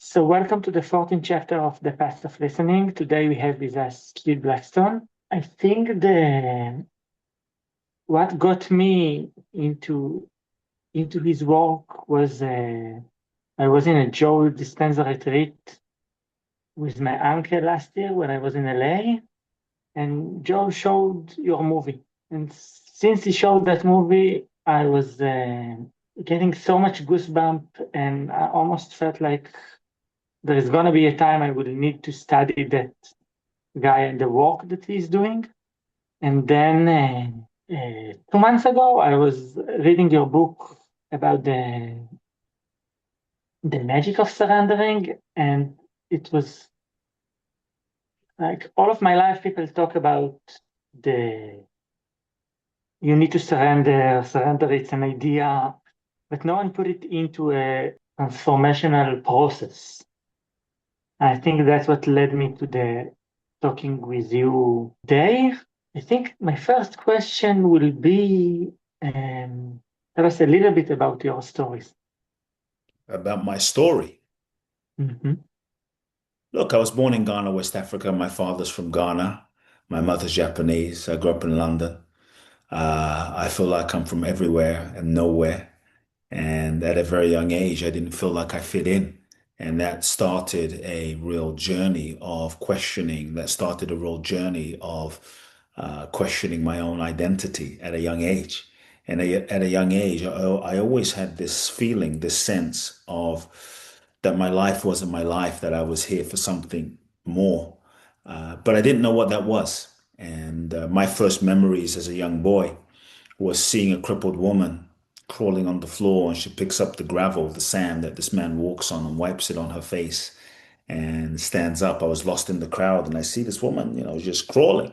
So welcome to the 14th chapter of The Path of Listening. Today we have with us Kute Blackson. I think what got me into his work was I was in a Joe Dispenza retreat with my uncle last year when I was in LA, and Joe showed your movie. And since he showed that movie, I was getting so much goosebump, and I almost felt like there is going to be a time I will need to study that guy and the work that he's doing. And then 2 months ago, I was reading your book about the magic of surrendering, and it was like all of my life people talk about the you need to surrender it's an idea, but no one put it into a transformational process. I think that's what led me to the talking with you today. I think my first question will be tell us a little bit about your stories. About my story. Mhm. Look, I was born in Ghana, West Africa. My father's from Ghana. My mother's Japanese. I grew up in London. I feel like I'm from everywhere and nowhere. And at a very young age, I didn't feel like I fit in. And that started a real journey of questioning. That started a real journey of questioning my own identity at a young age. And at a young age, I always had this feeling, this sense of that my life wasn't my life, that I was here for something more. But I didn't know what that was. And my first memories as a young boy was seeing a crippled woman crawling on the floor, and she picks up the gravel, the sand that this man walks on, and wipes it on her face and stands up. I was lost in the crowd, and I see this woman, just crawling.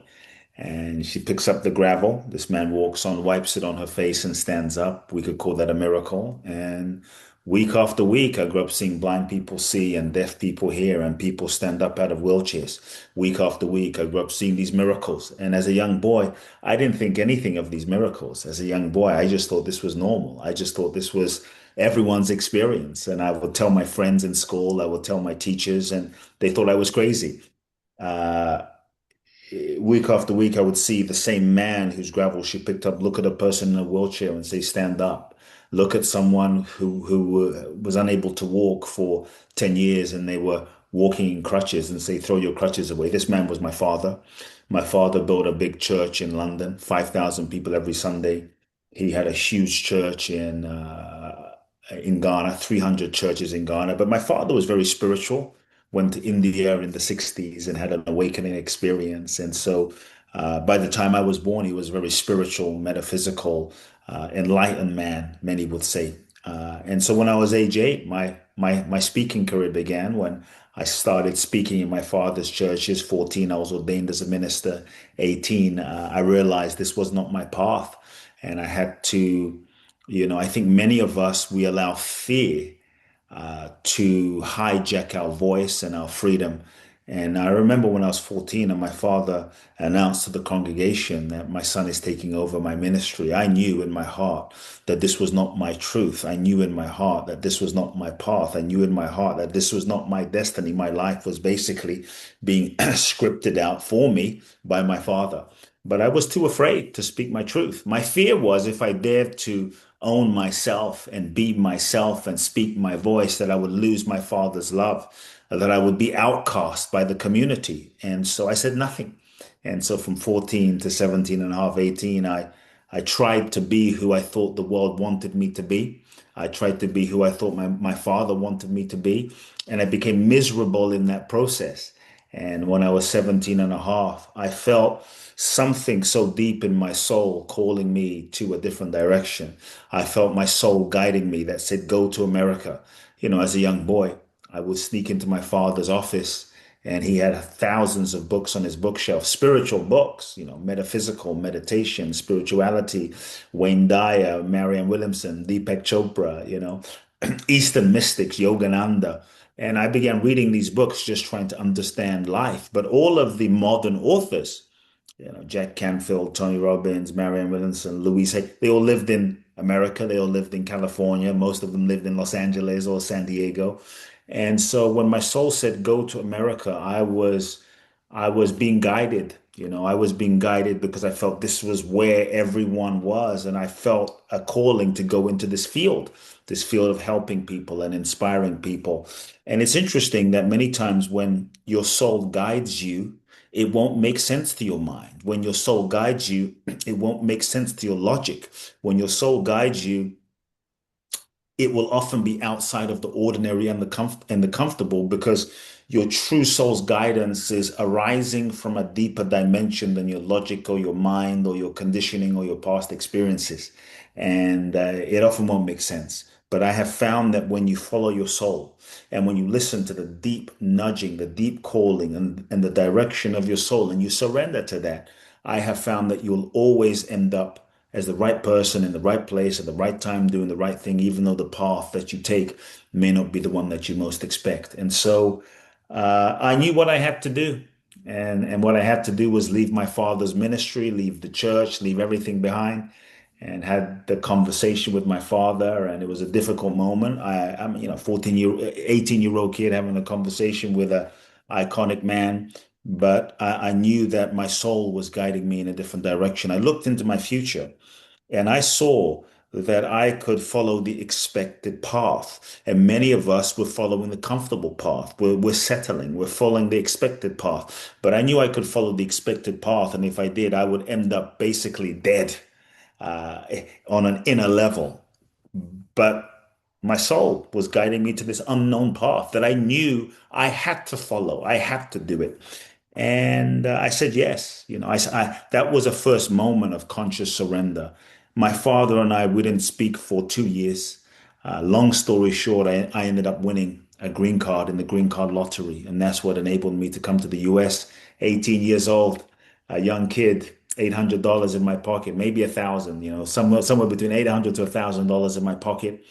And she picks up the gravel. This man walks on, wipes it on her face, and stands up. We could call that a miracle. And week after week, I grew up seeing blind people see and deaf people hear, and people stand up out of wheelchairs. Week after week, I grew up seeing these miracles. And as a young boy, I didn't think anything of these miracles. As a young boy, I just thought this was normal. I just thought this was everyone's experience. And I would tell my friends in school, I would tell my teachers, and they thought I was crazy. Uh, Week after week, I would see the same man whose gravel she picked up look at a person in a wheelchair and say, stand up. Look at someone who was unable to walk for 10 years and they were walking in crutches and say, throw your crutches away. This man was my father. My father built a big church in London, 5,000 people every Sunday. He had a huge church in Ghana, 300 churches in Ghana. But my father was very spiritual, went to India in the 60s and had an awakening experience. And so by the time I was born, he was a very spiritual, metaphysical, enlightened man, many would say. And so when I was age 8, my speaking career began when I started speaking in my father's churches. 14, I was ordained as a minister. 18, I realized this was not my path. And I had to, I think many of us, we allow fear to hijack our voice and our freedom. And I remember when I was 14 and my father announced to the congregation that my son is taking over my ministry, I knew in my heart that this was not my truth. I knew in my heart that this was not my path. I knew in my heart that this was not my destiny. My life was basically being scripted out for me by my father. But I was too afraid to speak my truth. My fear was if I dared to own myself and be myself and speak my voice, that I would lose my father's love, that I would be outcast by the community. And so I said nothing. And so from 14 to 17 and a half, 18, I tried to be who I thought the world wanted me to be. I tried to be who I thought my father wanted me to be. And I became miserable in that process. And when I was 17 and a half, I felt something so deep in my soul calling me to a different direction. I felt my soul guiding me that said, go to America. As a young boy, I would sneak into my father's office and he had thousands of books on his bookshelf, spiritual books, metaphysical, meditation, spirituality, Wayne Dyer, Marianne Williamson, Deepak Chopra, Eastern mystics, Yogananda. And I began reading these books just trying to understand life. But all of the modern authors, Jack Canfield, Tony Robbins, Marianne Williamson, Louise Hay, they all lived in America. They all lived in California. Most of them lived in Los Angeles or San Diego. And so when my soul said go to America, I was being guided. I was being guided because I felt this was where everyone was, and I felt a calling to go into this field of helping people and inspiring people. And it's interesting that many times when your soul guides you, it won't make sense to your mind. When your soul guides you, it won't make sense to your logic. When your soul guides you, it will often be outside of the ordinary and the comfortable, because your true soul's guidance is arising from a deeper dimension than your logic or your mind or your conditioning or your past experiences. And it often won't make sense. But I have found that when you follow your soul and when you listen to the deep nudging, the deep calling, and the direction of your soul, and you surrender to that, I have found that you'll always end up as the right person in the right place at the right time, doing the right thing, even though the path that you take may not be the one that you most expect. And so I knew what I had to do. And what I had to do was leave my father's ministry, leave the church, leave everything behind, and had the conversation with my father. And it was a difficult moment. I'm, 18-year-old kid having a conversation with a iconic man. But I knew that my soul was guiding me in a different direction. I looked into my future and I saw that I could follow the expected path. And many of us were following the comfortable path. We're settling, we're following the expected path. But I knew I could follow the expected path. And if I did, I would end up basically dead uh, on an inner level. But my soul was guiding me to this unknown path that I knew I had to follow. I had to do it. And I said yes. That was a first moment of conscious surrender. My father and we didn't speak for 2 years. Long story short, I ended up winning a green card in the green card lottery. And that's what enabled me to come to the US, 18 years old, a young kid, $800 in my pocket, maybe 1,000, somewhere between 800 to $1,000 in my pocket.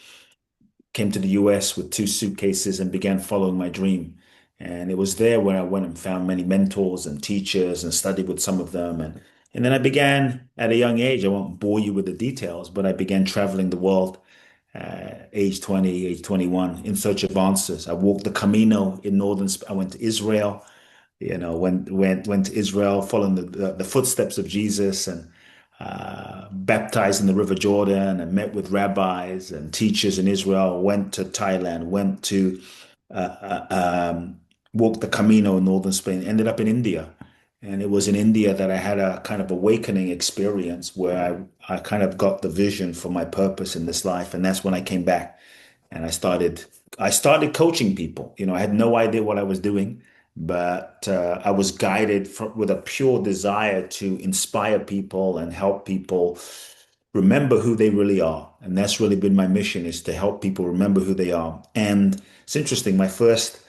Came to the US with two suitcases and began following my dream. And it was there where I went and found many mentors and teachers and studied with some of them. And then I began at a young age. I won't bore you with the details, but I began traveling the world, age 20, age 21, in search of answers. I walked the Camino in northern Spain. I went to Israel, went to Israel, following the footsteps of Jesus, and baptized in the River Jordan, and met with rabbis and teachers in Israel. Went to Thailand, went to uh, um, walked the Camino in northern Spain. Ended up in India, and it was in India that I had a kind of awakening experience where I kind of got the vision for my purpose in this life, and that's when I came back and I started coaching people. I had no idea what I was doing, but I was guided with a pure desire to inspire people and help people remember who they really are. And that's really been my mission, is to help people remember who they are. And it's interesting, my first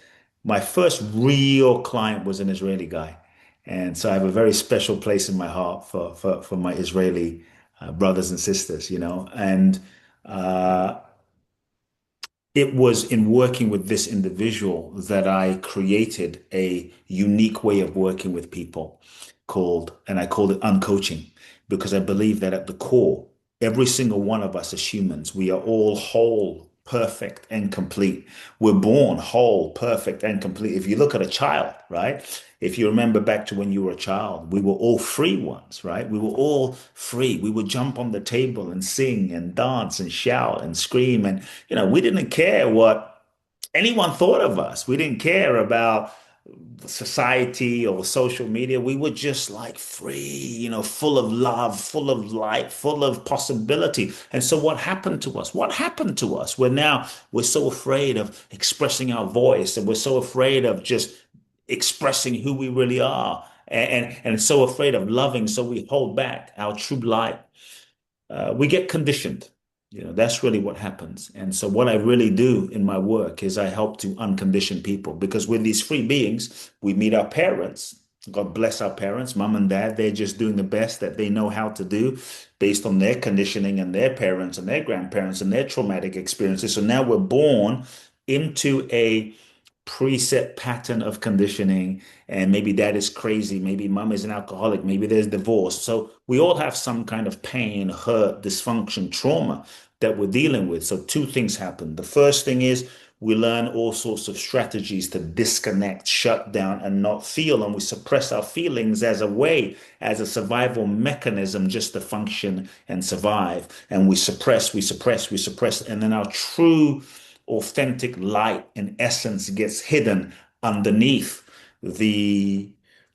real client was an Israeli guy. And so I have a very special place in my heart for my Israeli brothers and sisters. And uh, it was in working with this individual that I created a unique way of working with people and I called it uncoaching, because I believe that at the core, every single one of us as humans, we are all whole, perfect, and complete. We're born whole, perfect, and complete. If you look at a child, right? If you remember back to when you were a child, we were all free ones, right? We were all free. We would jump on the table and sing and dance and shout and scream. And, we didn't care what anyone thought of us. We didn't care about society or social media. We were just like free, full of love, full of light, full of possibility. And so what happened to us? What happened to us? We're so afraid of expressing our voice, and we're so afraid of just expressing who we really are. And so afraid of loving, so we hold back our true light. We get conditioned. That's really what happens. And so what I really do in my work is I help to uncondition people, because with these free beings, we meet our parents. God bless our parents, mom and dad. They're just doing the best that they know how to do based on their conditioning and their parents and their grandparents and their traumatic experiences. So now we're born into a preset pattern of conditioning. And maybe dad is crazy. Maybe mom is an alcoholic. Maybe there's divorce. So we all have some kind of pain, hurt, dysfunction, trauma that we're dealing with. So two things happen. The first thing is we learn all sorts of strategies to disconnect, shut down, and not feel. And we suppress our feelings as a way, as a survival mechanism, just to function and survive. And we suppress, we suppress, we suppress. And then our true, authentic light and essence gets hidden underneath the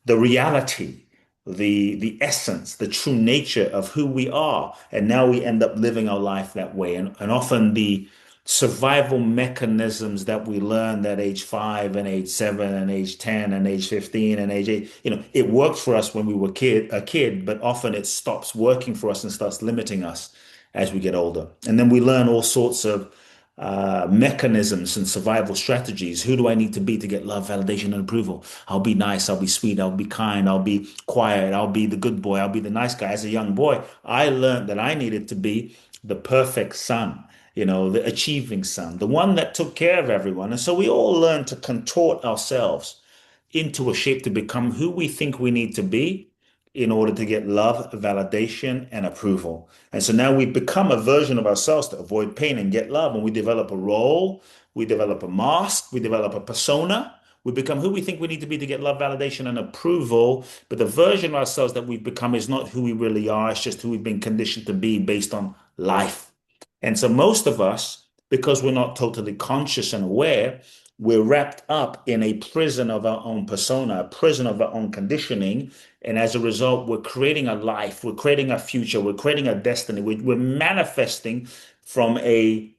the reality, the essence, the true nature of who we are. And now we end up living our life that way. And often the survival mechanisms that we learned at age 5 and age 7 and age 10 and age 15 and age 8, it worked for us when we were a kid, but often it stops working for us and starts limiting us as we get older. And then we learn all sorts of mechanisms and survival strategies. Who do I need to be to get love, validation, and approval? I'll be nice, I'll be sweet, I'll be kind, I'll be quiet, I'll be the good boy, I'll be the nice guy. As a young boy, I learned that I needed to be the perfect son, the achieving son, the one that took care of everyone. And so we all learn to contort ourselves into a shape to become who we think we need to be in order to get love, validation, and approval. And so now we become a version of ourselves to avoid pain and get love. And we develop a role, we develop a mask, we develop a persona. We become who we think we need to be to get love, validation, and approval. But the version of ourselves that we've become is not who we really are. It's just who we've been conditioned to be based on life. And so most of us, because we're not totally conscious and aware, we're wrapped up in a prison of our own persona, a prison of our own conditioning. And as a result, we're creating a life, we're creating a future, we're creating a destiny, we're manifesting from a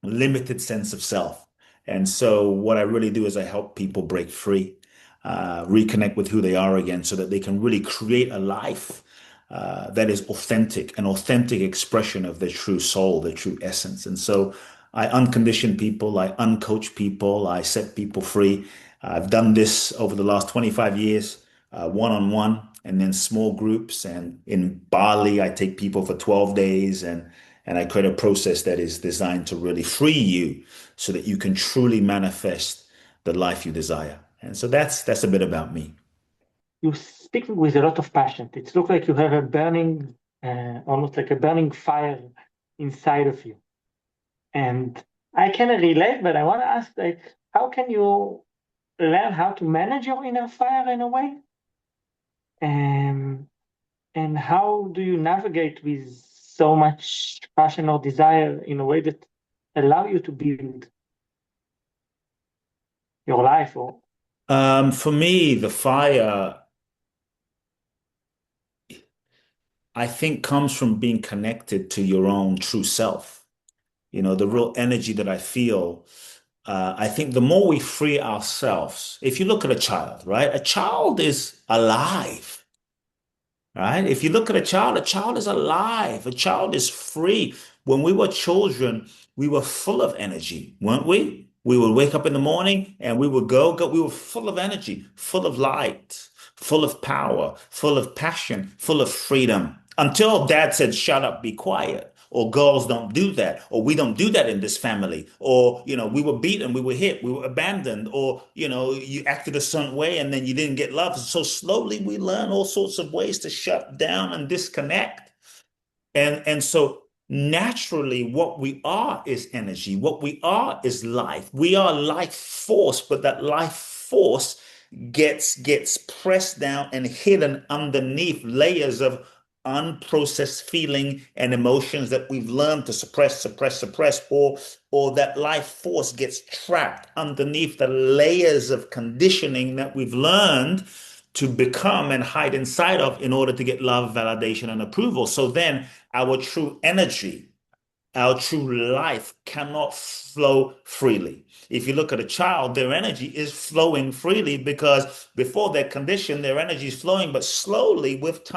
limited sense of self. And so, what I really do is I help people break free, reconnect with who they are again, so that they can really create a life that is authentic, an authentic expression of their true soul, their true essence. And so, I uncondition people, I uncoach people, I set people free. I've done this over the last 25 years, one on one, and then small groups. And in Bali, I take people for 12 days and I create a process that is designed to really free you so that you can truly manifest the life you desire. And so that's a bit about me. You're speaking with a lot of passion. It looks like you have a burning, almost like a burning fire inside of you. And I can relate, but I want to ask, like, how can you learn how to manage your inner fire in a way? Um, and how do you navigate with so much passion or desire in a way that allow you to build your life? Or For me, the fire, I think, comes from being connected to your own true self. The real energy that I feel. I think the more we free ourselves, if you look at a child, right? A child is alive. Right? If you look at a child is alive. A child is free. When we were children, we were full of energy, weren't we? We would wake up in the morning and we would go. We were full of energy, full of light, full of power, full of passion, full of freedom. Until dad said, shut up, be quiet. Or girls don't do that, or we don't do that in this family, or we were beaten, we were hit, we were abandoned, or you acted a certain way and then you didn't get love. So slowly we learn all sorts of ways to shut down and disconnect. And so naturally what we are is energy. What we are is life. We are life force, but that life force gets pressed down and hidden underneath layers of unprocessed feeling and emotions that we've learned to suppress, or that life force gets trapped underneath the layers of conditioning that we've learned to become and hide inside of in order to get love, validation, and approval. So then our true energy, our true life cannot flow freely. If you look at a child, their energy is flowing freely because before their condition, their energy is flowing, but slowly with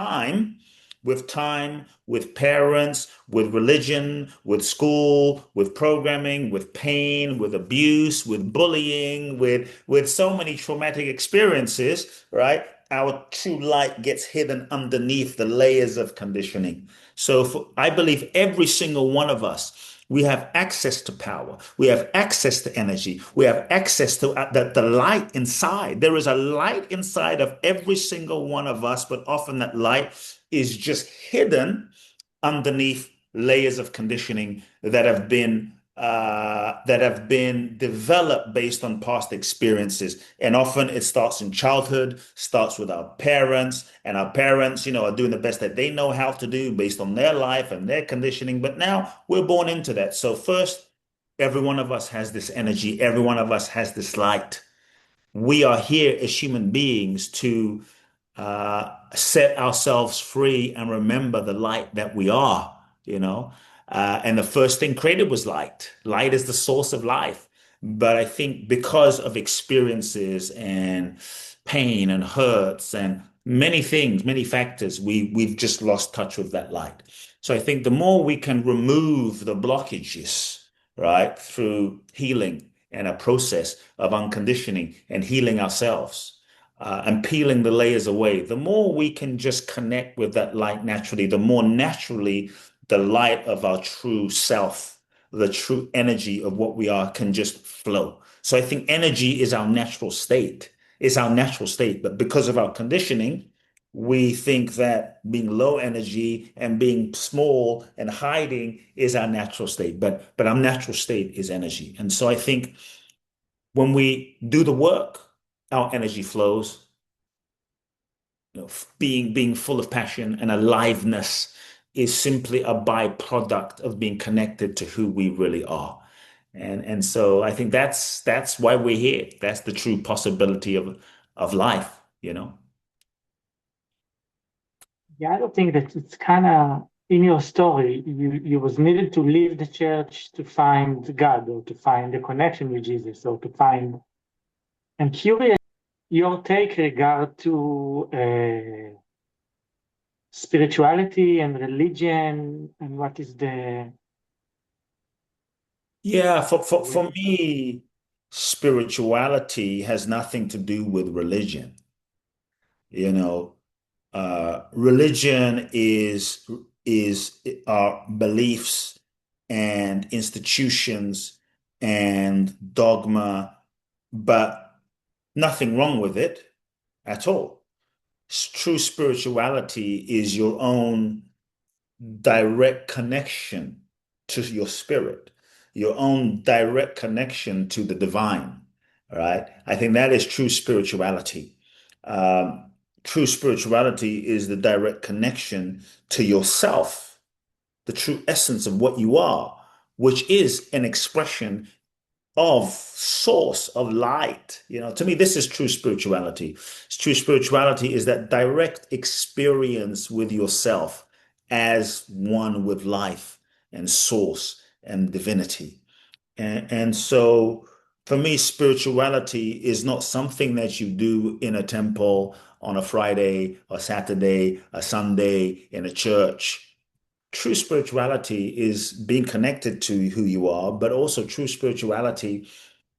parents, with religion, with school, with programming, with pain, with abuse, with bullying, with so many traumatic experiences, right? Our true light gets hidden underneath the layers of conditioning. So I believe every single one of us, We have access to power. We have access to energy. We have access to the light inside. There is a light inside of every single one of us, but often that light is just hidden underneath layers of conditioning that have been developed based on past experiences. And often it starts in childhood, starts with our parents, and our parents, are doing the best that they know how to do based on their life and their conditioning. But now we're born into that. So first, every one of us has this energy. Every one of us has this light. We are here as human beings to set ourselves free and remember the light that we are, you know. And the first thing created was light. Light is the source of life. But I think because of experiences and pain and hurts and many things, many factors, we've just lost touch with that light. So I think the more we can remove the blockages, right, through healing and a process of unconditioning and healing ourselves, and peeling the layers away, the more we can just connect with that light naturally, the more naturally the light of our true self, the true energy of what we are can just flow. So I think energy is our natural state. It's our natural state. But because of our conditioning, we think that being low energy and being small and hiding is our natural state. But our natural state is energy. And so I think when we do the work, our energy flows, being full of passion and aliveness is simply a byproduct of being connected to who we really are. And so I think that's why we're here. That's the true possibility of life. Yeah, I don't think that it's kind of in your story. You was needed to leave the church to find God or to find the connection with Jesus or to find. I'm curious your take regard to spirituality and religion and what is the Yeah, for me, spirituality has nothing to do with religion. You know, religion is our beliefs and institutions and dogma, but nothing wrong with it at all. True spirituality is your own direct connection to your spirit, your own direct connection to the divine. All right. I think that is true spirituality. Um, True spirituality is the direct connection to yourself, the true essence of what you are, which is an expression of source of light. To me, this is true spirituality. True spirituality is that direct experience with yourself as one with life and source and divinity. And so for me, spirituality is not something that you do in a temple on a Friday or Saturday, a Sunday in a church. True spirituality is being connected to who you are, but also true spirituality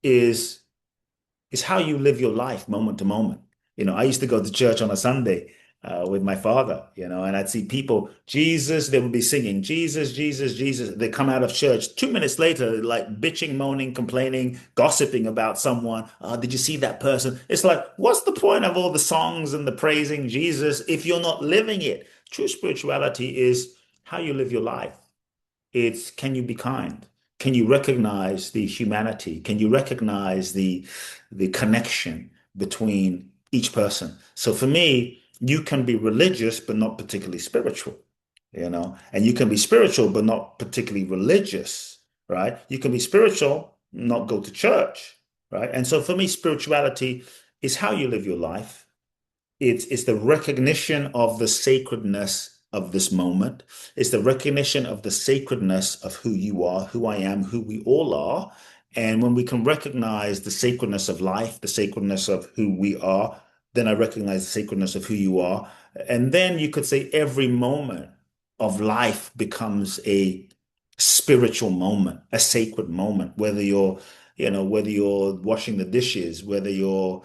is is how you live your life moment to moment. I used to go to church on a Sunday with my father, and I'd see people, Jesus, they would be singing, Jesus, Jesus, Jesus. They come out of church 2 minutes later, like bitching, moaning, complaining, gossiping about someone. Did you see that person? It's like, what's the point of all the songs and the praising Jesus if you're not living it? True spirituality is how you live your life. It's can you be kind? Can you recognize the humanity? Can you recognize the connection between each person? So for me, you can be religious but not particularly spiritual. And you can be spiritual but not particularly religious, right? You can be spiritual, not go to church, right? And so for me, spirituality is how you live your life. It's the recognition of the sacredness of this moment. It's the recognition of the sacredness of who you are, who I am, who we all are. And when we can recognize the sacredness of life, the sacredness of who we are, then I recognize the sacredness of who you are. And then you could say every moment of life becomes a spiritual moment, a sacred moment, whether you're washing the dishes, whether you're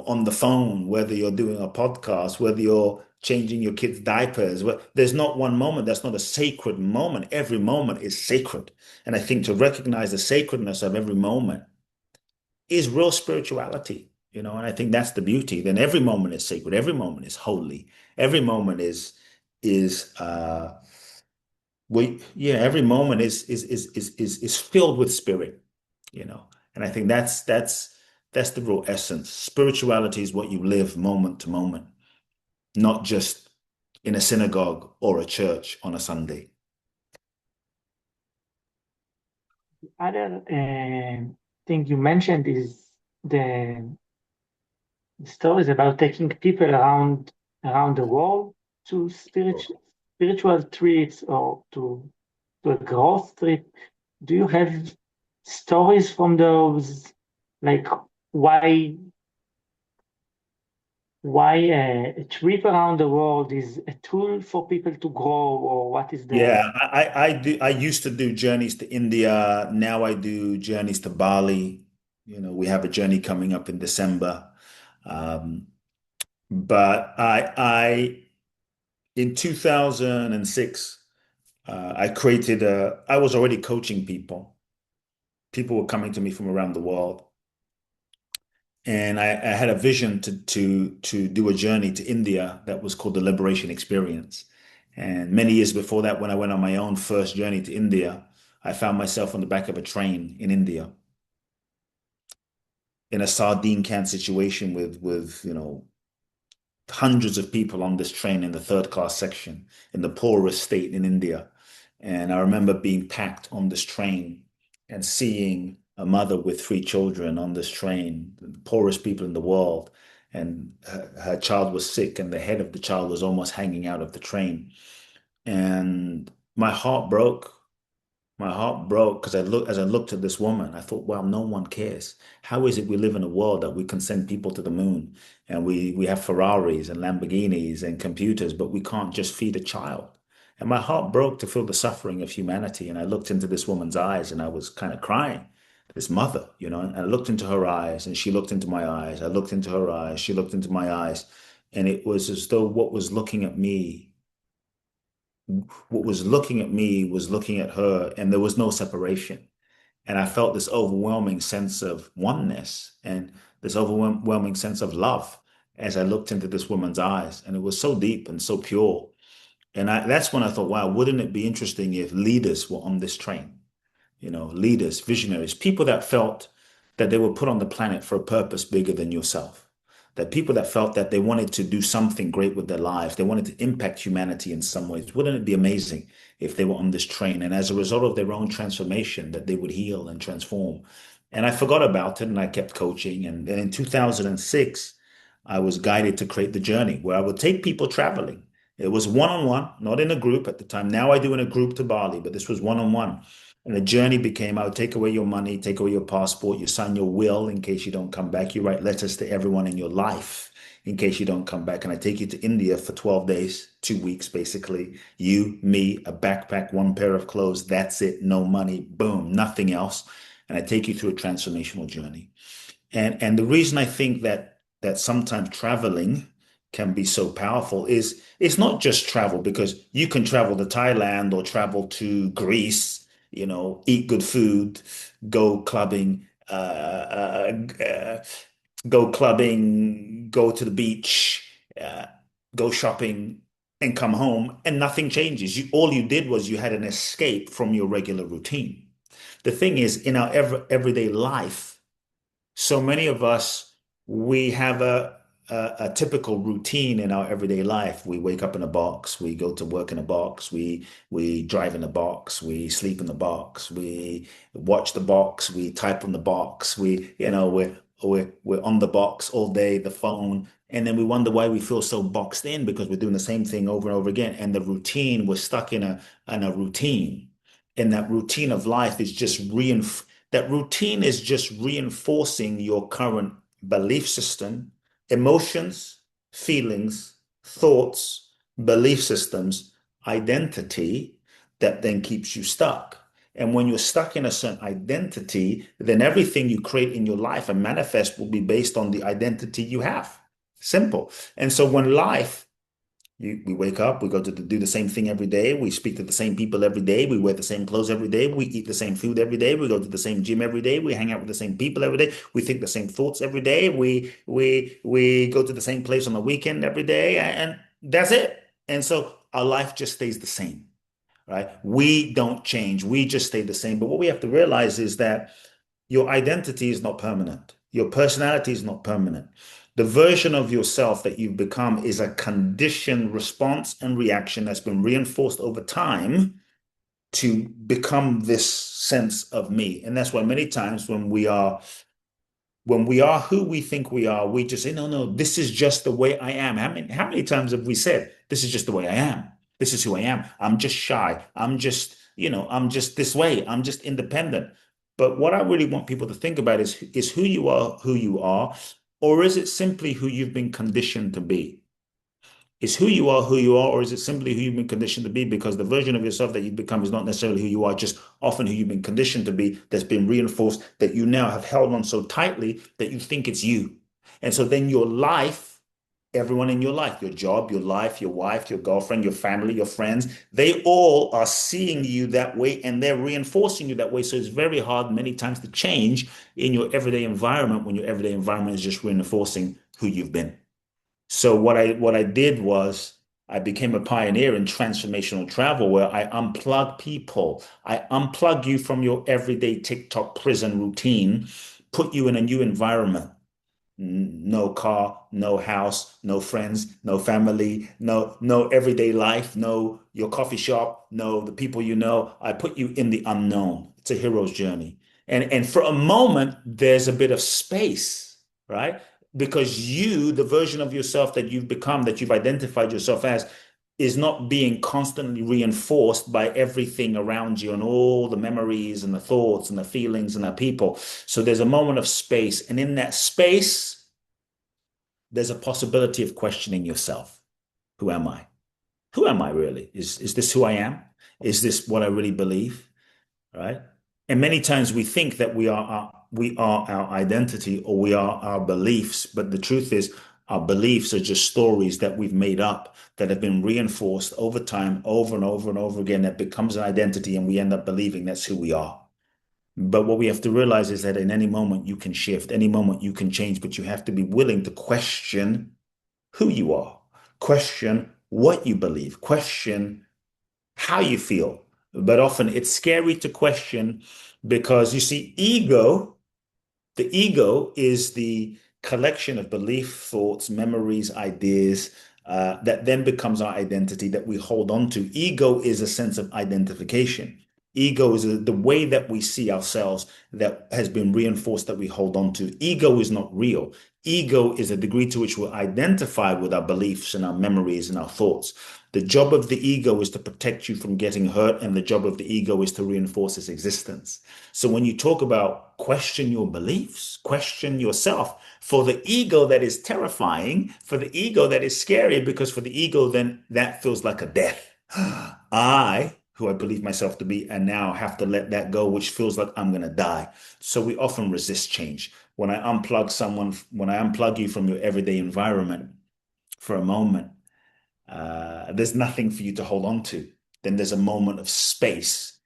on the phone, whether you're doing a podcast, whether you're changing your kids' diapers. Well, there's not one moment that's not a sacred moment. Every moment is sacred. And I think to recognize the sacredness of every moment is real spirituality, and I think that's the beauty. Then every moment is sacred, every moment is holy, every moment is every moment is filled with spirit, you know. And I think that's the real essence. Spirituality is what you live moment to moment, not just in a synagogue or a church on a Sunday. Other thing you mentioned is the stories about taking people around the world to spiritual trips or to a growth trip. Do you have stories from those? Like why why a trip around the world is a tool for people to grow, or what is the Yeah, I do. I used to do journeys to India. Now I do journeys to Bali. We have a journey coming up in December. Um, but in 2006, I was already coaching people. People were coming to me from around the world. And I had a vision to do a journey to India that was called the Liberation Experience. And many years before that, when I went on my own first journey to India, I found myself on the back of a train in India in a sardine can situation with hundreds of people on this train in the third class section in the poorest state in India. And I remember being packed on this train and seeing a mother with three children on this train, the poorest people in the world. And her child was sick, and the head of the child was almost hanging out of the train. And my heart broke because as I looked at this woman, I thought, wow, no one cares. How is it we live in a world that we can send people to the moon and we have Ferraris and Lamborghinis and computers, but we can't just feed a child? And my heart broke to feel the suffering of humanity. And I looked into this woman's eyes and I was kind of crying. This mother, and I looked into her eyes and she looked into my eyes. I looked into her eyes. She looked into my eyes. And it was as though what was looking at me was looking at her, and there was no separation. And I felt this overwhelming sense of oneness and this overwhelming sense of love as I looked into this woman's eyes. And it was so deep and so pure. And that's when I thought, wow, wouldn't it be interesting if leaders were on this train? Leaders, visionaries, people that felt that they were put on the planet for a purpose bigger than yourself. That people that felt that they wanted to do something great with their lives, they wanted to impact humanity in some ways. Wouldn't it be amazing if they were on this train and as a result of their own transformation, that they would heal and transform? And I forgot about it and I kept coaching. And then in 2006, I was guided to create the journey where I would take people traveling. It was one-on-one, not in a group at the time. Now I do in a group to Bali, but this was one-on-one. And the journey became, I would take away your money, take away your passport, you sign your will in case you don't come back. You write letters to everyone in your life in case you don't come back. And I take you to India for 12 days, 2 weeks, basically. You, me, a backpack, one pair of clothes. That's it. No money. Boom. Nothing else. And I take you through a transformational journey. And the reason I think that sometimes traveling can be so powerful is it's not just travel, because you can travel to Thailand or travel to Greece, eat good food, go clubbing, go to the beach, uh, go shopping, and come home, and nothing changes. All you did was you had an escape from your regular routine. The thing is, in our everyday life, so many of us, we have a typical routine in our everyday life. We wake up in a box, we go to work in a box, we drive in a box, we sleep in the box, we watch the box, we type on the box, we're on the box all day, the phone, and then we wonder why we feel so boxed in because we're doing the same thing over and over again. And the routine, we're stuck in a routine. And that routine of life is just that routine is just reinforcing your current belief system, emotions, feelings, thoughts, belief systems, identity that then keeps you stuck. And when you're stuck in a certain identity, then everything you create in your life and manifest will be based on the identity you have. Simple. And so when life We wake up, we go to do the same thing every day. We speak to the same people every day. We wear the same clothes every day. We eat the same food every day. We go to the same gym every day. We hang out with the same people every day. We think the same thoughts every day. We go to the same place on the weekend every day, and that's it. And so our life just stays the same, right? We don't change. We just stay the same. But what we have to realize is that your identity is not permanent. Your personality is not permanent. The version of yourself that you've become is a conditioned response and reaction that's been reinforced over time to become this sense of me. And that's why many times when we are who we think we are, we just say, no, no, this is just the way I am. How many times have we said, this is just the way I am? This is who I am. I'm just shy. I'm just this way. I'm just independent. But what I really want people to think about is who you are, or is it simply who you've been conditioned to be? Is who you are, or is it simply who you've been conditioned to be? Because the version of yourself that you've become is not necessarily who you are, just often who you've been conditioned to be, that's been reinforced, that you now have held on so tightly that you think it's you. And so then your life, everyone in your life, your job, your life, your wife, your girlfriend, your family, your friends, they all are seeing you that way and they're reinforcing you that way. So it's very hard many times to change in your everyday environment when your everyday environment is just reinforcing who you've been. So what I did was I became a pioneer in transformational travel where I unplug people. I unplug you from your everyday TikTok prison routine, put you in a new environment. No car, no house, no friends, no family, no everyday life, no your coffee shop, no the people you know. I put you in the unknown. It's a hero's journey. And for a moment, there's a bit of space, right? Because you, the version of yourself that you've become, that you've identified yourself as, is not being constantly reinforced by everything around you and all the memories and the thoughts and the feelings and the people. So there's a moment of space. And in that space, there's a possibility of questioning yourself. Who am I? Who am I really? Is this who I am? Is this what I really believe? Right? And many times we think that we are our identity or we are our beliefs, but the truth is our beliefs are just stories that we've made up that have been reinforced over time, over and over and over again, that becomes an identity, and we end up believing that's who we are. But what we have to realize is that in any moment you can shift, any moment you can change, but you have to be willing to question who you are, question what you believe, question how you feel. But often it's scary to question because you see, the ego is the collection of belief, thoughts, memories, ideas that then becomes our identity that we hold on to. Ego is a sense of identification. Ego is the way that we see ourselves that has been reinforced that we hold on to. Ego is not real. Ego is a degree to which we're identified with our beliefs and our memories and our thoughts. The job of the ego is to protect you from getting hurt, and the job of the ego is to reinforce its existence. So when you talk about question your beliefs, question yourself, for the ego that is terrifying, for the ego that is scary, because for the ego, then that feels like a death. Who I believe myself to be, and now have to let that go, which feels like I'm going to die. So we often resist change. When I unplug you from your everyday environment for a moment, there's nothing for you to hold on to. Then there's a moment of space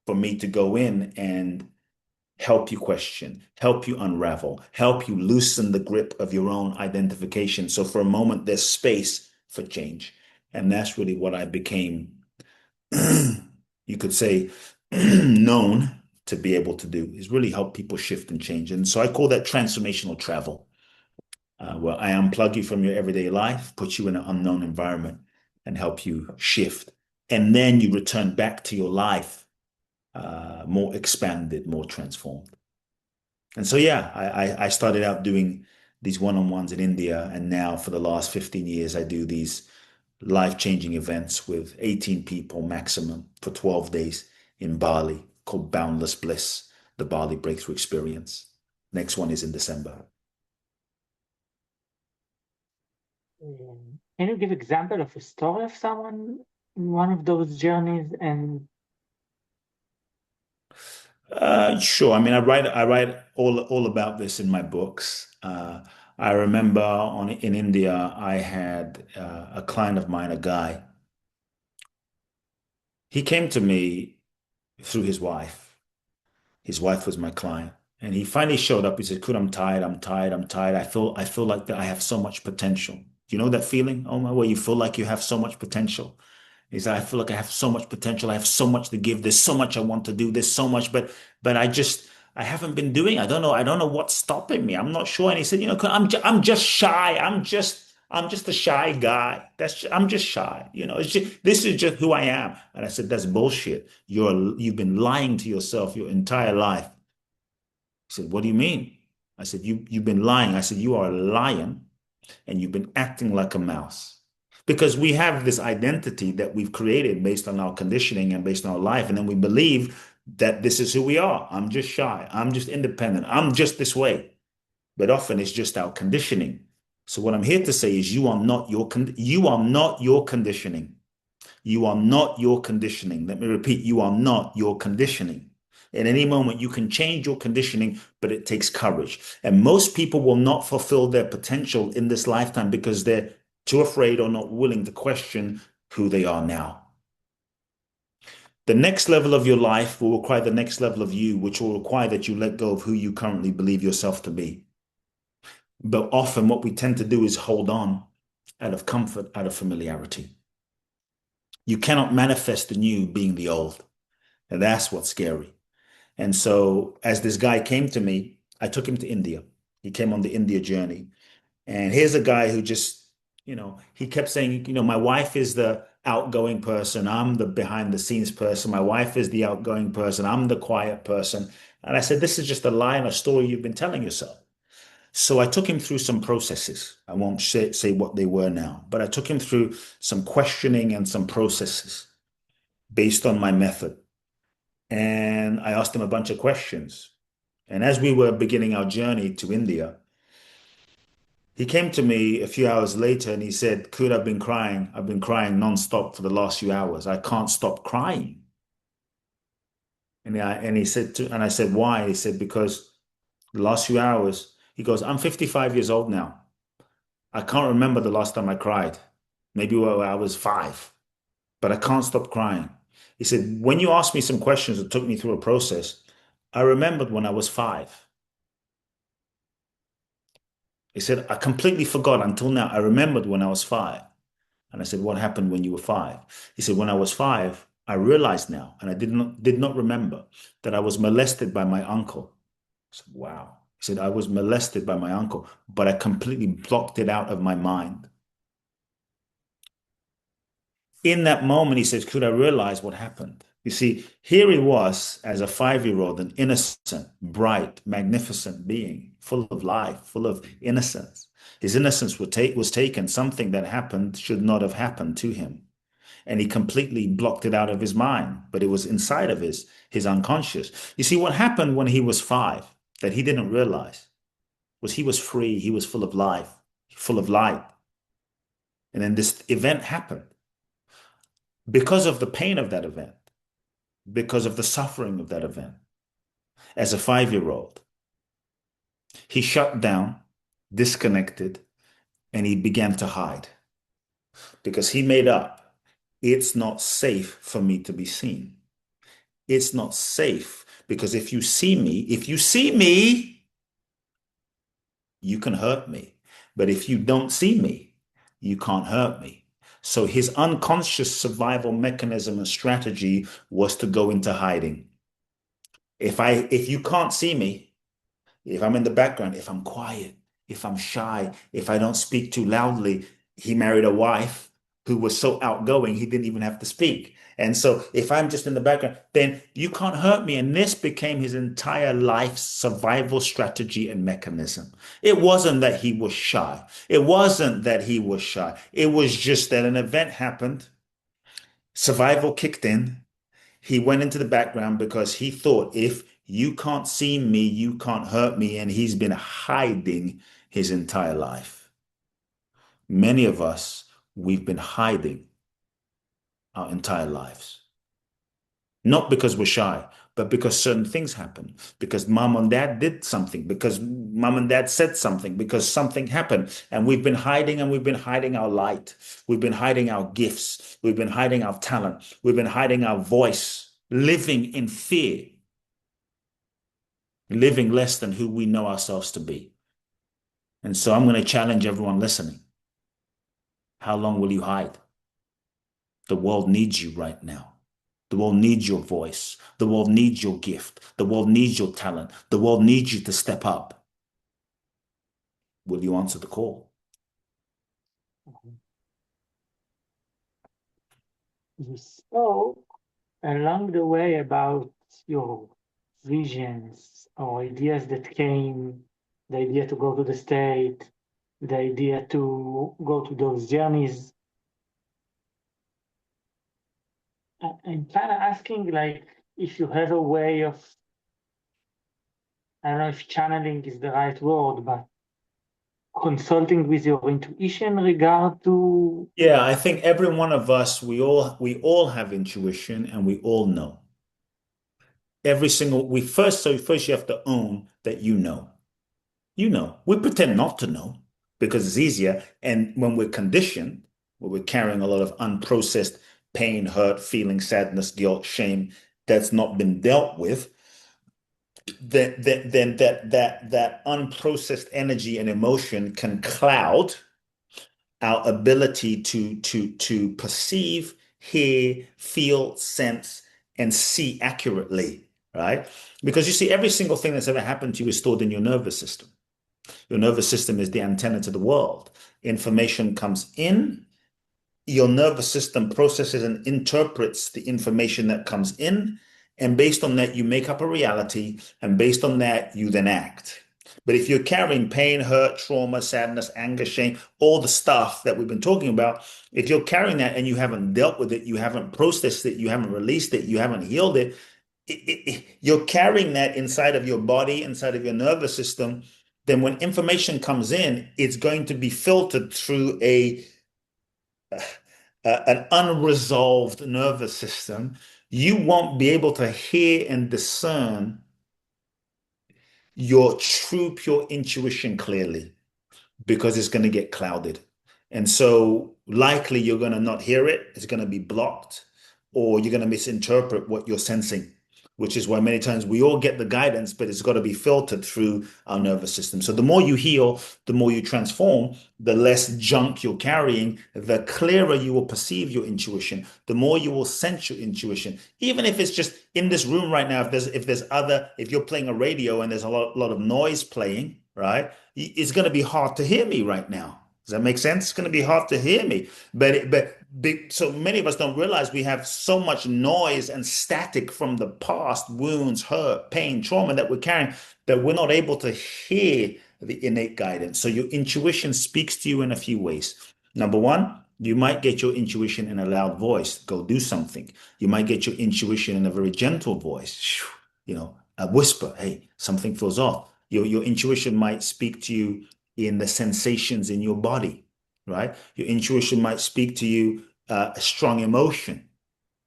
for me to go in and help you question, help you unravel, help you loosen the grip of your own identification. So for a moment, there's space for change. And that's really what I became, you could say, known to be able to do, is really help people shift and change. And so I call that transformational travel, where I unplug you from your everyday life, put you in an unknown environment, and help you shift. And then you return back to your life more expanded, more transformed. And so, yeah, I started out doing these one-on-ones in India. And now for the last 15 years, I do these life-changing events with 18 people maximum for 12 days in Bali called Boundless Bliss, the Bali Breakthrough Experience. Next one is in December. Can you give example of a story of someone in one of those journeys? And Sure. I mean, I write all about this in my books. I remember in India, I had a client of mine, a guy. He came to me through his wife. His wife was my client. And he finally showed up. He said, Kud, I'm tired. I'm tired. I'm tired. I feel like that I have so much potential. Do you know that feeling, Omar, where you feel like you have so much potential? He said, I feel like I have so much potential. I have so much to give. There's so much I want to do. There's so much, but I haven't been doing. I don't know what's stopping me. I'm not sure. And he said, I'm just shy. I'm just a shy guy. I'm just shy. This is just who I am. And I said, that's bullshit. You've been lying to yourself your entire life. He said, what do you mean? I said, you've been lying. I said, you are a lion and you've been acting like a mouse. Because we have this identity that we've created based on our conditioning and based on our life. And then we believe that this is who we are. I'm just shy. I'm just independent. I'm just this way. But often it's just our conditioning. So what I'm here to say is you are not your conditioning. You are not your conditioning. Let me repeat, you are not your conditioning. At any moment, you can change your conditioning, but it takes courage. And most people will not fulfill their potential in this lifetime because they're too afraid or not willing to question who they are now. The next level of your life will require the next level of you, which will require that you let go of who you currently believe yourself to be. But often, what we tend to do is hold on out of comfort, out of familiarity. You cannot manifest the new being the old. And that's what's scary. And so, as this guy came to me, I took him to India. He came on the India journey. And here's a guy who just, he kept saying, my wife is the outgoing person. I'm the behind the scenes person. My wife is the outgoing person. I'm the quiet person. And I said, this is just a lie and a story you've been telling yourself. So I took him through some processes. I won't say what they were now, but I took him through some questioning and some processes based on my method. And I asked him a bunch of questions. And as we were beginning our journey to India, he came to me a few hours later and he said, Kud, I've been crying. I've been crying nonstop for the last few hours. I can't stop crying. And I said, why? He said, because the last few hours, he goes, I'm 55 years old now. I can't remember the last time I cried. Maybe when I was 5, but I can't stop crying. He said, when you asked me some questions that took me through a process, I remembered when I was 5. He said, I completely forgot until now. I remembered when I was 5. And I said, what happened when you were 5? He said, when I was 5, I realized now, and I did not remember that I was molested by my uncle. I said, wow. He said, I was molested by my uncle, but I completely blocked it out of my mind. In that moment, he says, could I realize what happened? You see, here he was as a 5-year-old, an innocent, bright, magnificent being, full of life, full of innocence. His innocence was taken. Something that happened should not have happened to him. And he completely blocked it out of his mind, but it was inside of his unconscious. You see, what happened when he was 5 that he didn't realize was he was free. He was full of life, full of light. And then this event happened because of the pain of that event, because of the suffering of that event. As a 5-year-old, he shut down, disconnected, and he began to hide because he made up, it's not safe for me to be seen. It's not safe because if you see me, you can hurt me. But if you don't see me, you can't hurt me. So his unconscious survival mechanism and strategy was to go into hiding. If you can't see me, if I'm in the background, if I'm quiet, if I'm shy, if I don't speak too loudly, he married a wife who was so outgoing, he didn't even have to speak. And so if I'm just in the background, then you can't hurt me. And this became his entire life survival strategy and mechanism. It wasn't that he was shy. It wasn't that he was shy. It was just that an event happened. Survival kicked in. He went into the background because he thought if you can't see me, you can't hurt me. And he's been hiding his entire life. Many of us, we've been hiding our entire lives. Not because we're shy, but because certain things happen, because mom and dad did something, because mom and dad said something, because something happened. And we've been hiding and we've been hiding our light. We've been hiding our gifts. We've been hiding our talent. We've been hiding our voice, living in fear, living less than who we know ourselves to be. And so I'm going to challenge everyone listening. How long will you hide? The world needs you right now. The world needs your voice. The world needs your gift. The world needs your talent. The world needs you to step up. Will you answer the call? You spoke along the way about your visions or ideas that came, the idea to go to the state, the idea to go to those journeys. I'm kind of asking, like, if you have a way of, I don't know if channeling is the right word, but consulting with your intuition regard to. Yeah, I think every one of us, we all have intuition and we all know. Every single we first so first you have to own that you know. You know. We pretend not to know because it's easier. And when we're conditioned, where we're carrying a lot of unprocessed pain, hurt, feeling, sadness, guilt, shame that's not been dealt with, then that unprocessed energy and emotion can cloud our ability to perceive, hear, feel, sense, and see accurately, right? Because you see, every single thing that's ever happened to you is stored in your nervous system. Your nervous system is the antenna to the world. Information comes in, your nervous system processes and interprets the information that comes in. And based on that, you make up a reality. And based on that, you then act. But if you're carrying pain, hurt, trauma, sadness, anger, shame, all the stuff that we've been talking about, if you're carrying that and you haven't dealt with it, you haven't processed it, you haven't released it, you haven't healed it, you're carrying that inside of your body, inside of your nervous system. Then when information comes in, it's going to be filtered through an unresolved nervous system. You won't be able to hear and discern your true, pure intuition clearly because it's going to get clouded. And so likely you're going to not hear it, it's going to be blocked, or you're going to misinterpret what you're sensing, which is why many times we all get the guidance, but it's got to be filtered through our nervous system. So the more you heal, the more you transform, the less junk you're carrying, the clearer you will perceive your intuition, the more you will sense your intuition. Even if it's just in this room right now, if you're playing a radio and there's a lot of noise playing, right? It's going to be hard to hear me right now. Does that make sense? It's going to be hard to hear me. So many of us don't realize we have so much noise and static from the past, wounds, hurt, pain, trauma that we're carrying, that we're not able to hear the innate guidance. So your intuition speaks to you in a few ways. Number one, you might get your intuition in a loud voice, go do something. You might get your intuition in a very gentle voice, a whisper, hey, something feels off. Your intuition might speak to you in the sensations in your body, right? Your intuition might speak to you a strong emotion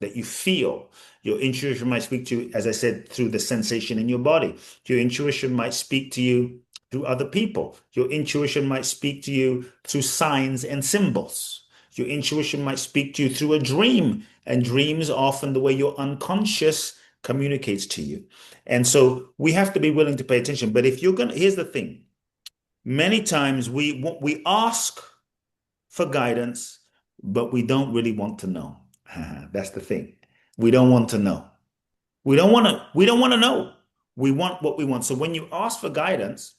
that you feel. Your intuition might speak to you, as I said, through the sensation in your body. Your intuition might speak to you through other people. Your intuition might speak to you through signs and symbols. Your intuition might speak to you through a dream, and dreams are often the way your unconscious communicates to you. And so we have to be willing to pay attention. But if you're going to, here's the thing. Many times we ask for guidance, but we don't really want to know. That's the thing. We don't want to know. We don't want to know. We want what we want. So when you ask for guidance,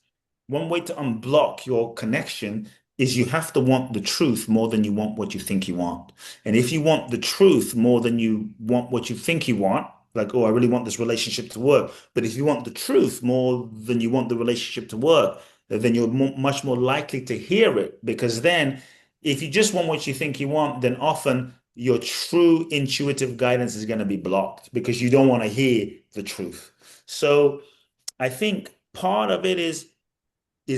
one way to unblock your connection is you have to want the truth more than you want what you think you want. And if you want the truth more than you want what you think you want, like, oh, I really want this relationship to work. But if you want the truth more than you want the relationship to work, then you're much more likely to hear it. Because then, if you just want what you think you want, then often your true intuitive guidance is going to be blocked because you don't want to hear the truth. So I think part of it is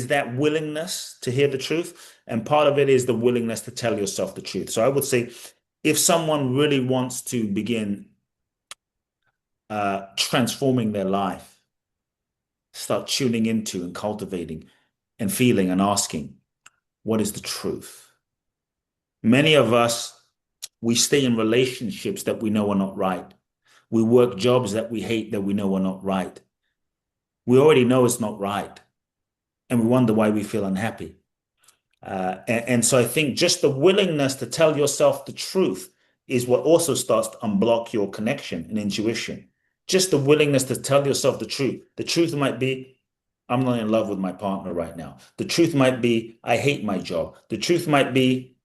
that willingness to hear the truth, and part of it is the willingness to tell yourself the truth. So I would say if someone really wants to begin transforming their life, start tuning into and cultivating and feeling and asking, what is the truth? Many of us, we stay in relationships that we know are not right. We work jobs that we hate that we know are not right. We already know it's not right, and we wonder why we feel unhappy. And so I think just the willingness to tell yourself the truth is what also starts to unblock your connection and intuition. Just the willingness to tell yourself the truth. The truth might be, I'm not in love with my partner right now. The truth might be, I hate my job. The truth might be,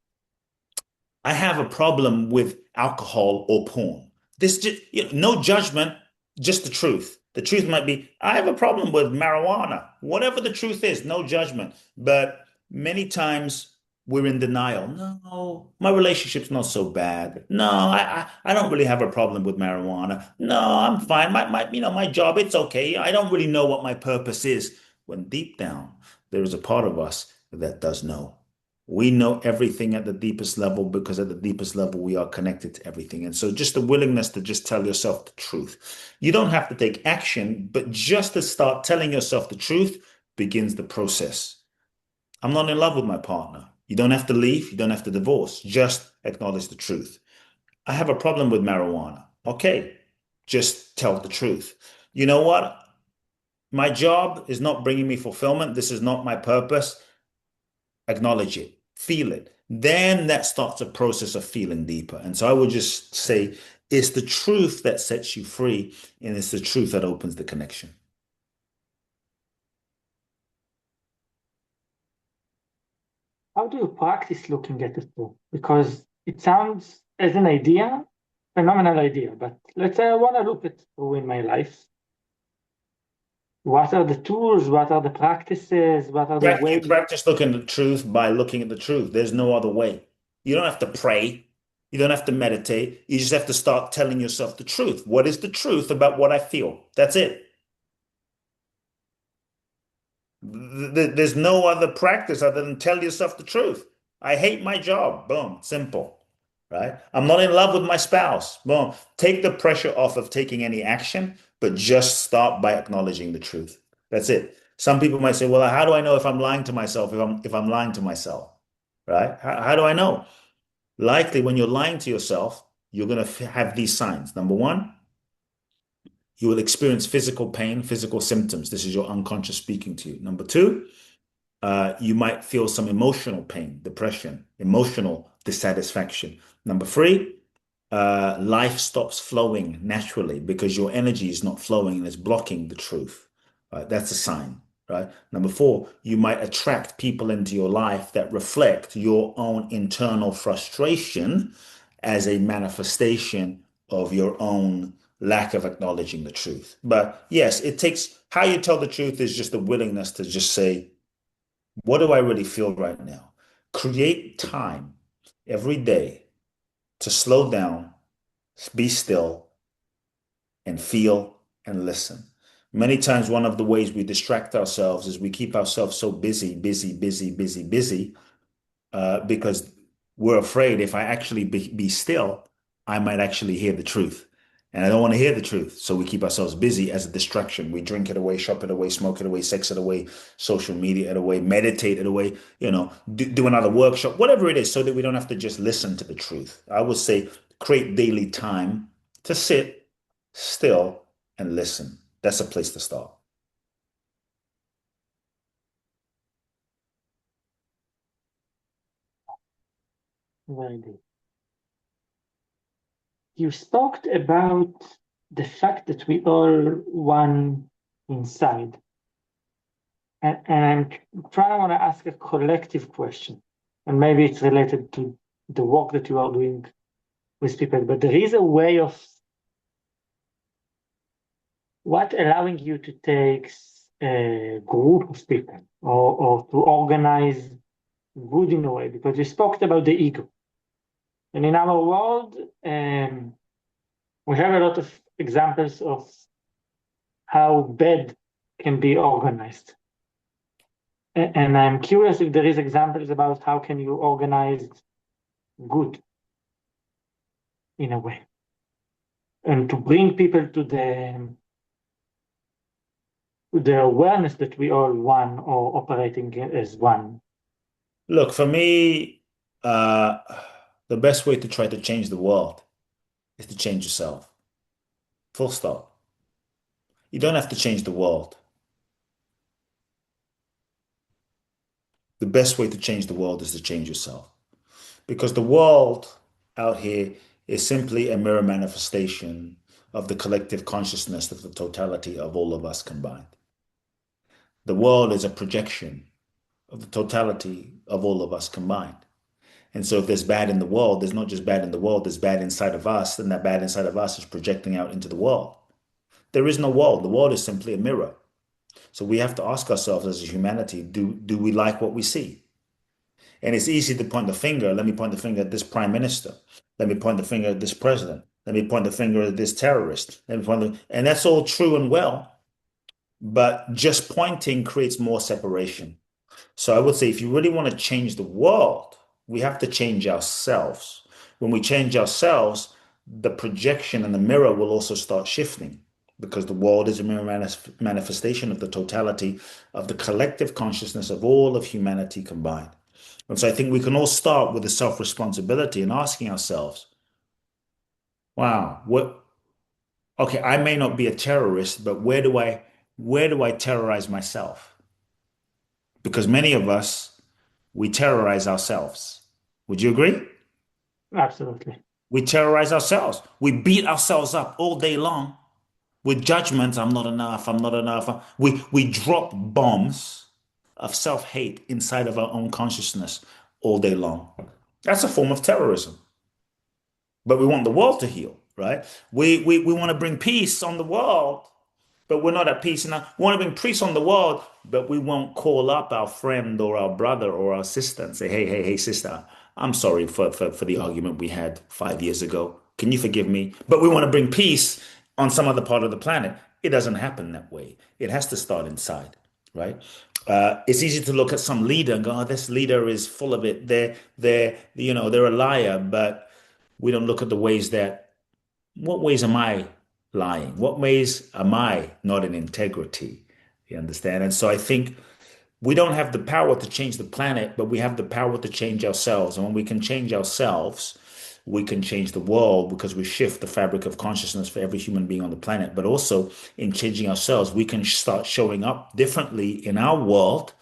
I have a problem with alcohol or porn. This just, no judgment, just the truth. The truth might be, I have a problem with marijuana. Whatever the truth is, no judgment. But many times we're in denial. No, my relationship's not so bad. No, I don't really have a problem with marijuana. No, I'm fine. My job, it's okay. I don't really know what my purpose is. When deep down, there is a part of us that does know. We know everything at the deepest level because at the deepest level, we are connected to everything. And so just the willingness to just tell yourself the truth. You don't have to take action, but just to start telling yourself the truth begins the process. I'm not in love with my partner. You don't have to leave. You don't have to divorce. Just acknowledge the truth. I have a problem with marijuana. Okay, just tell the truth. You know what? My job is not bringing me fulfillment. This is not my purpose. Acknowledge it, feel it. Then that starts a process of feeling deeper. And so I would just say it's the truth that sets you free, and it's the truth that opens the connection. How do you practice looking at the truth? Because it sounds as an idea, phenomenal idea, but let's say I want to look at through in my life. What are the tools? What are the practices? What are the You ways? practice looking at the truth by looking at the truth. There's no other way. You don't have to pray. You don't have to meditate. You just have to start telling yourself the truth. What is the truth about what I feel? That's it. There's no other practice other than tell yourself the truth. I hate my job. Boom, simple, right? I'm not in love with my spouse. Boom. Take the pressure off of taking any action, but just start by acknowledging the truth. That's it. Some people might say, "Well, how do I know if I'm lying to myself, if I'm lying to myself?" Right? How do I know? Likely when you're lying to yourself, you're going to have these signs. Number one, you will experience physical pain, physical symptoms. This is your unconscious speaking to you. Number two, you might feel some emotional pain, depression, emotional dissatisfaction. Number three, life stops flowing naturally because your energy is not flowing and it's blocking the truth. Right? That's a sign. Right. Number four, you might attract people into your life that reflect your own internal frustration as a manifestation of your own lack of acknowledging the truth. But yes, it takes how you tell the truth is just the willingness to just say, what do I really feel right now? Create time every day to slow down, be still, and feel and listen. Many times, one of the ways we distract ourselves is we keep ourselves so busy, busy, busy, busy, busy, because we're afraid if I actually be still, I might actually hear the truth. And I don't want to hear the truth. So we keep ourselves busy as a distraction. We drink it away, shop it away, smoke it away, sex it away, social media it away, meditate it away, do another workshop, whatever it is, so that we don't have to just listen to the truth. I would say create daily time to sit still and listen. That's a place to start. Very good. You talked about the fact that we all one inside. And I'm trying to want to ask a collective question, and maybe it's related to the work that you are doing with people, but there is a way of what allowing you to take a group of people or to organize good in a way, because you spoke about the ego. And in our world, we have a lot of examples of how bad can be organized. And I'm curious if there is examples about how can you organize good in a way. and to bring people to the awareness that we all one or operating as one. Look, for me, uh, the best way to try to change the world is to change yourself. Full stop. You don't have to change the world. The best way to change the world is to change yourself. Because the world out here is simply a mirror manifestation of the collective consciousness of the totality of all of us combined. The world is a projection of the totality of all of us combined. And so if there's bad in the world, there's not just bad in the world, there's bad inside of us, and that bad inside of us is projecting out into the world. There is no world. The world is simply a mirror. So we have to ask ourselves as a humanity, do we like what we see? And it's easy to point the finger. Let me point the finger at this prime minister. Let me point the finger at this president. Let me point the finger at this terrorist. And that's all true and well, but just pointing creates more separation. So I would say if you really want to change the world, we have to change ourselves. When we change ourselves, the projection in the mirror will also start shifting because the world is a mirror manifestation of the totality of the collective consciousness of all of humanity combined. And so I think we can all start with the self-responsibility and asking ourselves, wow, okay, I may not be a terrorist, but where do I terrorize myself? Because many of us, we terrorize ourselves. Would you agree? Absolutely. We terrorize ourselves. We beat ourselves up all day long with judgments. I'm not enough. I'm not enough. We drop bombs of self-hate inside of our own consciousness all day long. That's a form of terrorism. But we want the world to heal, right? We want to bring peace on the world, but we're not at peace. And we want to bring peace on the world, but we won't call up our friend or our brother or our sister and say, hey, hey, hey, sister, I'm sorry for the argument we had 5 years ago. Can you forgive me? But we want to bring peace on some other part of the planet. It doesn't happen that way. It has to start inside, right? It's easy to look at some leader and go, oh, this leader is full of it. They're a liar, but we don't look at the ways that, what ways am I lying? What ways am I not in integrity? You understand? And so I think we don't have the power to change the planet, but we have the power to change ourselves. And when we can change ourselves, we can change the world because we shift the fabric of consciousness for every human being on the planet. But also in changing ourselves, we can start showing up differently in our world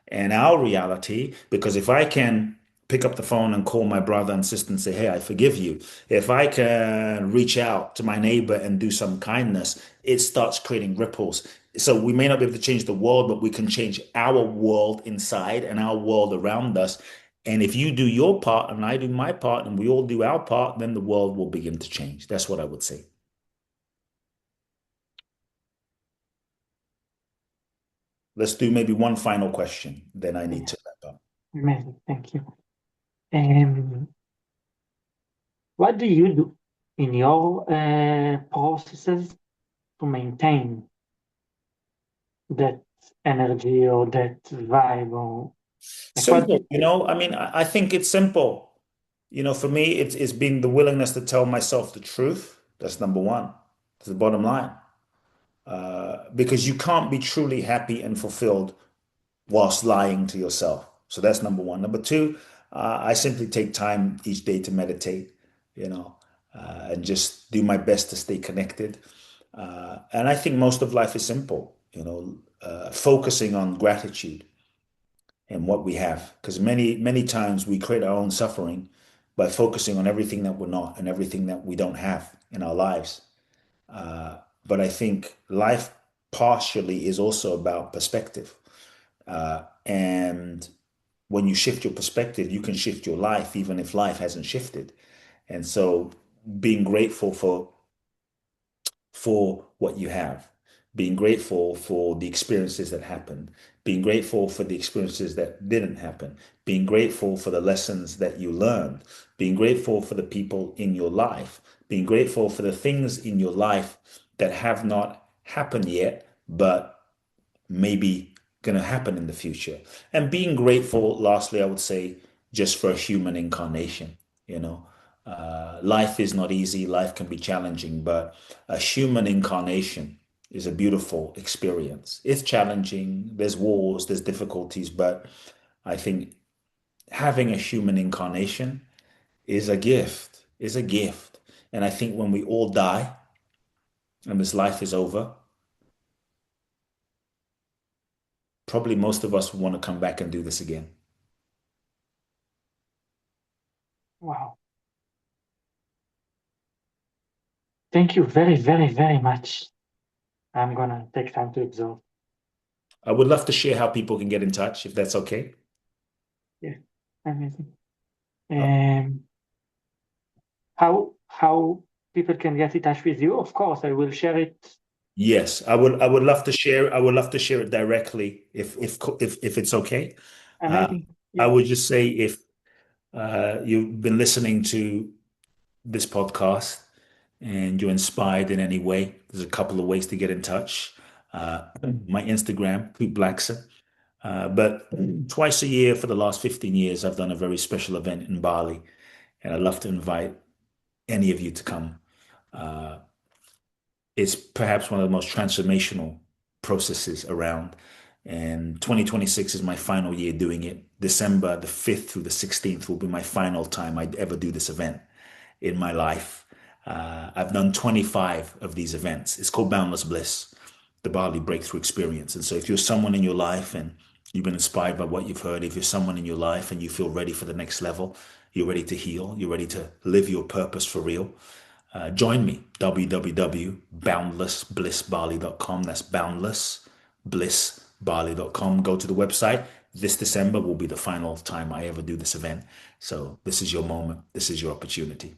and our reality. Because if I can pick up the phone and call my brother and sister and say, hey, I forgive you. If I can reach out to my neighbor and do some kindness, it starts creating ripples. So we may not be able to change the world, but we can change our world inside and our world around us. And if you do your part and I do my part and we all do our part, then the world will begin to change. That's what I would say. Let's do maybe one final question, then I need Yeah, to wrap up. amazing. Thank you. Um, what do you do in your processes to maintain that energy or that vibe or like what? Simple, I mean, I think it's simple. For me, it's being the willingness to tell myself the truth. That's number one. That's the bottom line. Because you can't be truly happy and fulfilled whilst lying to yourself. So that's number one. Number two, I simply take time each day to meditate, and just do my best to stay connected. And I think most of life is simple, focusing on gratitude and what we have. Because many times we create our own suffering by focusing on everything that we're not and everything that we don't have in our lives. But I think life partially is also about perspective. And when you shift your perspective, you can shift your life, even if life hasn't shifted. And so being grateful for what you have, being grateful for the experiences that happened, being grateful for the experiences that didn't happen, being grateful for the lessons that you learned, being grateful for the people in your life, being grateful for the things in your life that have not happened yet, but maybe going to happen in the future. And being grateful, lastly, I would say, just for a human incarnation, you know. Life is not easy, life can be challenging, but a human incarnation is a beautiful experience. It's challenging, there's wars, there's difficulties, but I think having a human incarnation is a gift. And I think when we all die and this life is over, probably most of us want to come back and do this again. Wow. Thank you very, very, very much. I'm gonna take time to absorb. I would love to share how people can get in touch, if that's okay. Yeah, amazing. Uh, How people can get in touch with you? Of course, I will share it. yes, I would love to share. I would love to share it directly, if it's okay. Uh, Amazing. I Yeah. would just say if you've been listening to this podcast and you're inspired in any way, there's a couple of ways to get in touch. My Instagram, Kute Blackson. But twice a year for the last 15 years, I've done a very special event in Bali, and I'd love to invite any of you to come. Uh, it's perhaps one of the most transformational processes around. And 2026 is my final year doing it. December the 5th through the 16th will be my final time I'd ever do this event in my life. I've done 25 of these events. It's called Boundless Bliss, the Bali Breakthrough Experience. And so if you're someone in your life and you've been inspired by what you've heard, if you're someone in your life and you feel ready for the next level, you're ready to heal, you're ready to live your purpose for real, join me, www.boundlessblissbali.com. That's boundlessblissbali.com. Go to the website. This December will be the final time I ever do this event. So this is your moment. This is your opportunity.